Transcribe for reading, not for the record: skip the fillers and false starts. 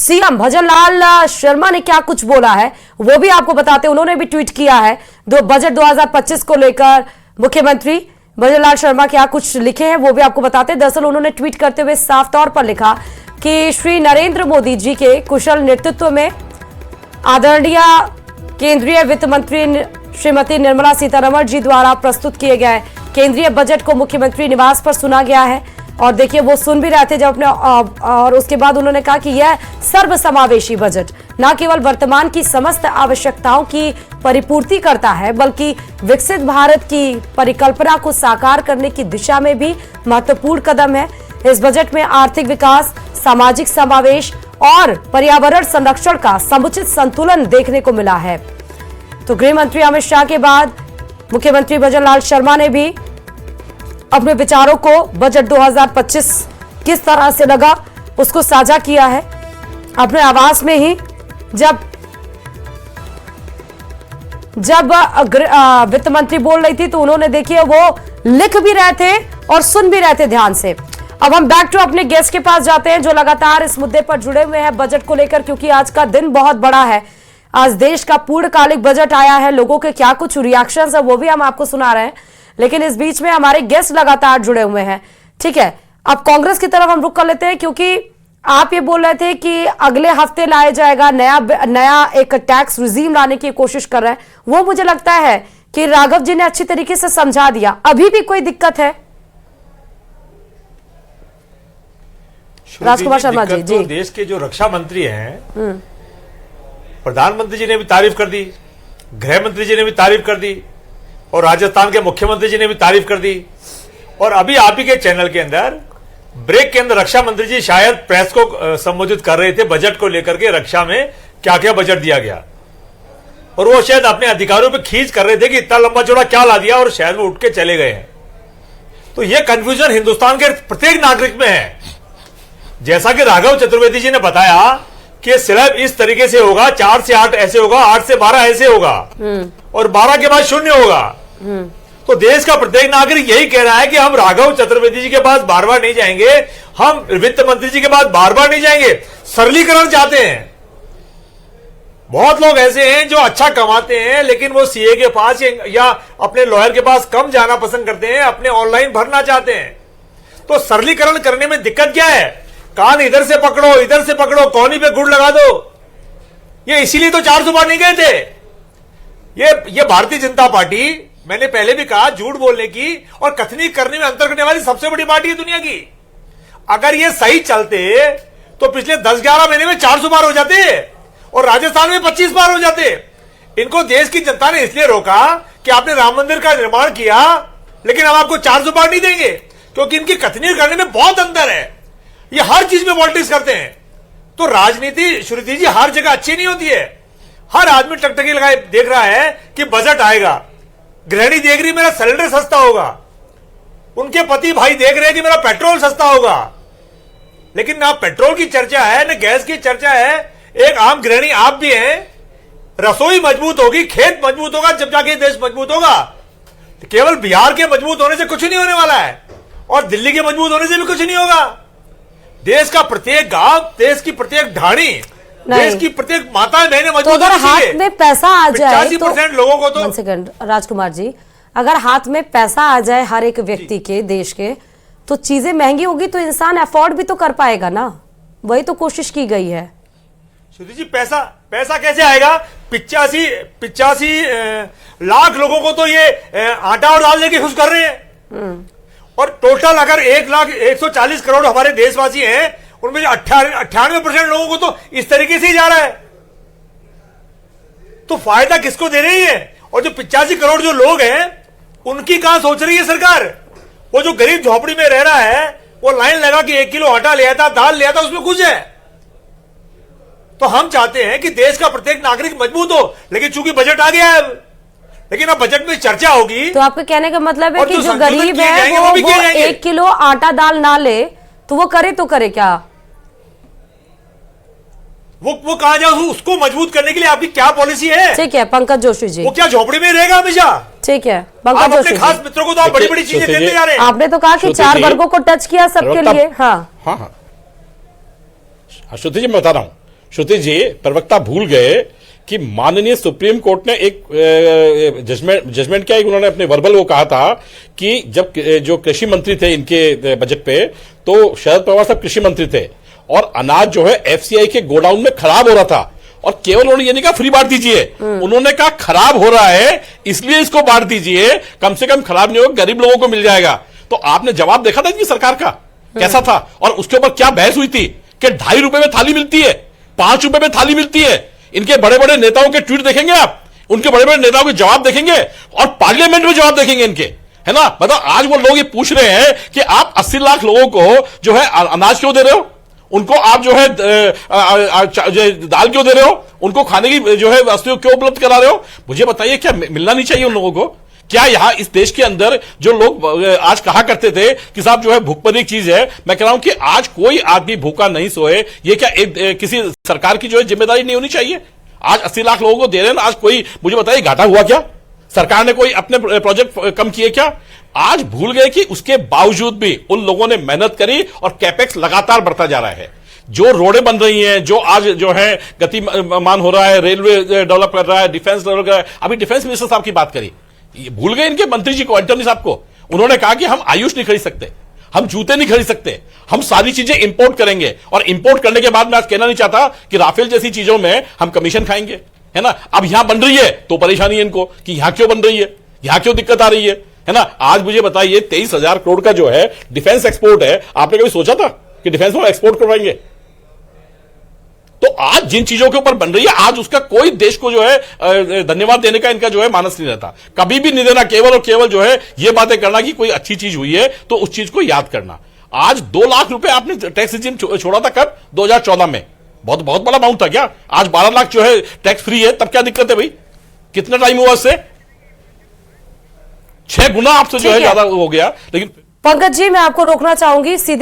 CM Bhajanlal Sharma ने क्या कुछ बोला है वो भी आपको बताते हैं। उन्होंने भी ट्वीट किया है बजट 2025 को लेकर। मुख्यमंत्री भजनलाल शर्मा क्या कुछ लिखे हैं वो भी आपको बताते हैं। दरअसल उन्होंने ट्वीट करते हुए साफ तौर पर लिखा कि श्री नरेंद्र मोदी जी के कुशल नेतृत्व में आदरणीय केंद्रीय वित्त मंत्री श्रीमती निर्मला सीतारमण जी द्वारा प्रस्तुत किए गए केंद्रीय बजट को मुख्यमंत्री निवास पर सुना गया है। और देखिए वो सुन भी रहे थे जब अपने और उसके बाद उन्होंने कहा कि यह सर्वसमावेशी बजट न केवल वर्तमान की समस्त आवश्यकताओं की परिपूर्ति करता है बल्कि विकसित भारत की परिकल्पना को साकार करने की दिशा में भी महत्वपूर्ण कदम है। इस बजट में आर्थिक विकास, सामाजिक समावेश और पर्यावरण संरक्षण का समुचित संतुलन देखने को मिला है। तो गृह मंत्री अमित शाह के बाद मुख्यमंत्री भजनलाल शर्मा ने भी अपने विचारों को बजट 2025 किस तरह से लगा उसको साझा किया है अपने आवास में ही। जब वित्त मंत्री बोल रही थी तो उन्होंने देखिए वो लिख भी रहे थे और सुन भी रहे थे ध्यान से। अब हम बैक टू अपने गेस्ट के पास जाते हैं जो लगातार इस मुद्दे पर जुड़े हुए हैं बजट को लेकर, क्योंकि आज का दिन बहुत बड़ा है। आज देश का पूर्णकालिक बजट आया है, लोगों के क्या कुछ रिएक्शंस है वो भी हम आपको सुना रहे हैं, लेकिन इस बीच में हमारे गेस्ट लगातार जुड़े हुए हैं। ठीक है, अब कांग्रेस की तरफ हम रुख कर लेते हैं, क्योंकि आप ये बोल रहे थे कि अगले हफ्ते लाया जाएगा नया एक टैक्स रिजीम लाने की कोशिश कर रहे हैं। वो मुझे लगता है कि राघव जी ने अच्छी तरीके से समझा दिया। अभी भी कोई दिक्कत है? राजकुमार शर्मा जी। तो देश के जो रक्षा मंत्री हैं, प्रधानमंत्री जी ने भी तारीफ कर दी, गृह मंत्री जी ने भी तारीफ कर दी और राजस्थान के मुख्यमंत्री जी ने भी तारीफ कर दी। और अभी आप ही के चैनल के अंदर ब्रेक के अंदर रक्षा मंत्री जी शायद प्रेस को संबोधित कर रहे थे बजट को लेकर के, रक्षा में क्या क्या बजट दिया गया, और वो शायद अपने अधिकारियों पे खींच कर रहे थे कि इतना लंबा चौड़ा क्या ला दिया, और शायद वो उठ के चले गए हैं। तो ये कंफ्यूजन हिंदुस्तान के प्रत्येक नागरिक में है। जैसा कि राघव चतुर्वेदी जी ने बताया कि स्लैब इस तरीके से होगा, 4 से 8 ऐसे होगा, 8 से 12 ऐसे होगा और 12 के बाद 0 होगा। तो देश का प्रत्येक नागरिक यही कह रहा है कि हम राघव चतुर्वेदी जी के पास बार बार नहीं जाएंगे, हम वित्त मंत्री जी के पास बार बार नहीं जाएंगे, सरलीकरण चाहते हैं। बहुत लोग ऐसे हैं जो अच्छा कमाते हैं लेकिन वो सीए के पास या अपने लॉयर के पास कम जाना पसंद करते हैं, अपने ऑनलाइन भरना चाहते हैं। तो सरलीकरण करने में दिक्कत क्या है? कान इधर से पकड़ो, इधर से पकड़ो, कोहनी पे गुड़ लगा दो। ये इसीलिए तो 400 बार नहीं गए थे। ये भारतीय जनता पार्टी, मैंने पहले भी कहा, झूठ बोलने की और कथनी करने में अंतर करने वाली सबसे बड़ी पार्टी है दुनिया की। अगर ये सही चलते तो पिछले 10-11 महीने में 400 बार हो जाते और राजस्थान में 25 बार हो जाते। इनको देश की जनता ने इसलिए रोका कि आपने राम मंदिर का निर्माण किया लेकिन हम आपको 400 बार नहीं देंगे, क्योंकि इनकी कथनी करने में बहुत अंतर है। ये हर चीज में पॉलिटिक्स करते हैं। तो राजनीति श्रुति जी हर जगह अच्छी नहीं होती है। हर आदमी टकटकी लगाए देख रहा है कि बजट आएगा, गृहिणी देख रही मेरा सिलेंडर सस्ता होगा, उनके पति भाई देख रहे हैं कि मेरा पेट्रोल सस्ता होगा, लेकिन ना पेट्रोल की चर्चा है ना गैस की चर्चा है। एक आम गृहिणी आप भी हैं, रसोई मजबूत होगी, खेत मजबूत होगा, जब जाके देश मजबूत होगा। केवल बिहार के मजबूत होने से कुछ नहीं होने वाला है और दिल्ली के मजबूत होने से भी कुछ नहीं होगा। देश का प्रत्येक गांव, देश की प्रत्येक ढाणी, देश की प्रत्येक माताएं बहनें मजबूत तो अगर हाथ में पैसा आ जाए 85% लोगों को तो 1 सेकंड राजकुमार जी, अगर हाथ में पैसा आ जाए हर एक व्यक्ति के, देश के, तो चीजें महंगी होगी तो इंसान अफोर्ड भी तो कर पाएगा ना। वही तो कोशिश की गई है। श्रुति जी पैसा कैसे आएगा? 85 लाख लोगों को तो ये आटा और दाल लेके खुश कर रहे हैं। और टोटल अगर 1,140 करोड़ हमारे देशवासी हैं, उनमें 98% लोगों को तो इस तरीके से ही जा रहा है। तो फायदा किसको दे रही है? और जो 85 करोड़ जो लोग हैं उनकी कहां सोच रही है सरकार? वो जो गरीब झोपड़ी में रह रहा है वो लाइन लगा कि 1 किलो आटा ले आता, दाल ले आता, उसमें खुश है। तो हम चाहते हैं कि देश का प्रत्येक नागरिक मजबूत हो, लेकिन चूंकि बजट आ गया है अब, लेकिन अब बजट में चर्चा होगी। तो आपके कहने का मतलब है कि जो गरीब है वो 1 किलो आटा दाल ना ले तो वो करे तो करे क्या? वो कहा जाए, उसको मजबूत करने के लिए आपकी क्या पॉलिसी है? ठीक है पंकज जोशी जी, वो क्या झोपड़ी में रहेगा हमेशा? ठीक है पंकज जोशी, खास मित्रों को तो आप बड़ी बड़ी चीजें देते जा रहे हैं। आपने तो कहा कि 4 वर्गों को टच किया सबके लिए। हाँ हाँ, श्रुति जी मैं बता रहा हूँ, श्रुति जी, प्रवक्ता भूल गए कि माननीय सुप्रीम कोर्ट ने एक जजमेंट क्या, उन्होंने अपने वर्बल वो कहा था कि जब जो कृषि मंत्री थे इनके बजट पे, तो शरद पवार साहब कृषि मंत्री थे और अनाज जो है एफसीआई के गोडाउन में खराब हो रहा था, और केवल उन्होंने ये नहीं कहा फ्री बांट दीजिए, उन्होंने कहा खराब हो रहा है इसलिए इसको बांट दीजिए, कम से कम खराब नहीं होगा, गरीब लोगों को मिल जाएगा। तो आपने जवाब देखा था इनकी सरकार का कैसा था, और उसके ऊपर क्या बहस हुई थी कि 2.5 रुपए में थाली मिलती है, 5 रुपए में थाली मिलती है। इनके बड़े बड़े नेताओं के ट्वीट देखेंगे आप, उनके बड़े बड़े नेताओं के जवाब देखेंगे और पार्लियामेंट में जवाब देखेंगे इनके, है ना। मतलब आज वो लोग ये पूछ रहे हैं कि आप 80 लाख लोगों को जो है अनाज क्यों दे रहे हो, उनको आप जो है दाल क्यों दे रहे हो, उनको खाने की जो है वस्तुएं क्यों उपलब्ध करा रहे हो। मुझे बताइए, क्या मिलना नहीं चाहिए उन लोगों को? क्या यहां इस देश के अंदर जो लोग आज कहा करते थे कि साहब जो है भूखमरी एक चीज है, मैं कह रहा हूं कि आज कोई आदमी भूखा नहीं सोए, ये क्या किसी सरकार की जो है जिम्मेदारी नहीं होनी चाहिए? आज 80 लाख लोगों को दे रहे हैं, आज कोई मुझे बताइए घाटा हुआ क्या? सरकार ने कोई अपने प्रोजेक्ट कम किए क्या? आज भूल गए कि उसके बावजूद भी उन लोगों ने मेहनत करी और कैपेक्स लगातार बढ़ता जा रहा है। जो रोडें बन रही हैं, जो आज जो है गतिमान हो रहा है, रेलवे डेवलप कर रहा है, डिफेंस डेवलप कर रहा है। अभी डिफेंस मिनिस्टर साहब की बात करी, भूल गए इनके मंत्री जी को, एंटनी साहब को। उन्होंने कहा कि हम आयुष नहीं खरीद सकते, हम जूते नहीं खरीद सकते, हम सारी चीजें इंपोर्ट करेंगे, और इंपोर्ट करने के बाद मैं आज कहना नहीं चाहता कि राफेल जैसी चीजों में हम कमीशन खाएंगे, है ना। अब यहां बन रही है तो परेशानी है इनको कि यहां क्यों बन रही है, यहां क्यों दिक्कत आ रही है ना। आज मुझे बताइए 23,000 करोड़ का जो है डिफेंस एक्सपोर्ट है, आपने कभी सोचा था कि डिफेंस में एक्सपोर्ट करवाएंगे? तो आज जिन चीजों के ऊपर बन रही है, आज उसका कोई देश को जो है धन्यवाद देने का इनका जो है मानस नहीं रहता, कभी भी नहीं देना, केवल और केवल जो है ये बातें करना कि कोई अच्छी चीज हुई है तो उस चीज को याद करना। आज 2 लाख रुपए आपने टैक्स रिजीम छोड़ा था कब? 2014 में। बहुत बड़ा अमाउंट था क्या? आज 12 लाख जो है टैक्स फ्री है, तब क्या दिक्कत है भाई? कितना टाइम हुआ इससे? 6 गुना आपसे जो है ज्यादा हो गया। लेकिन पंकज जी, मैं आपको रोकना चाहूंगी सीधे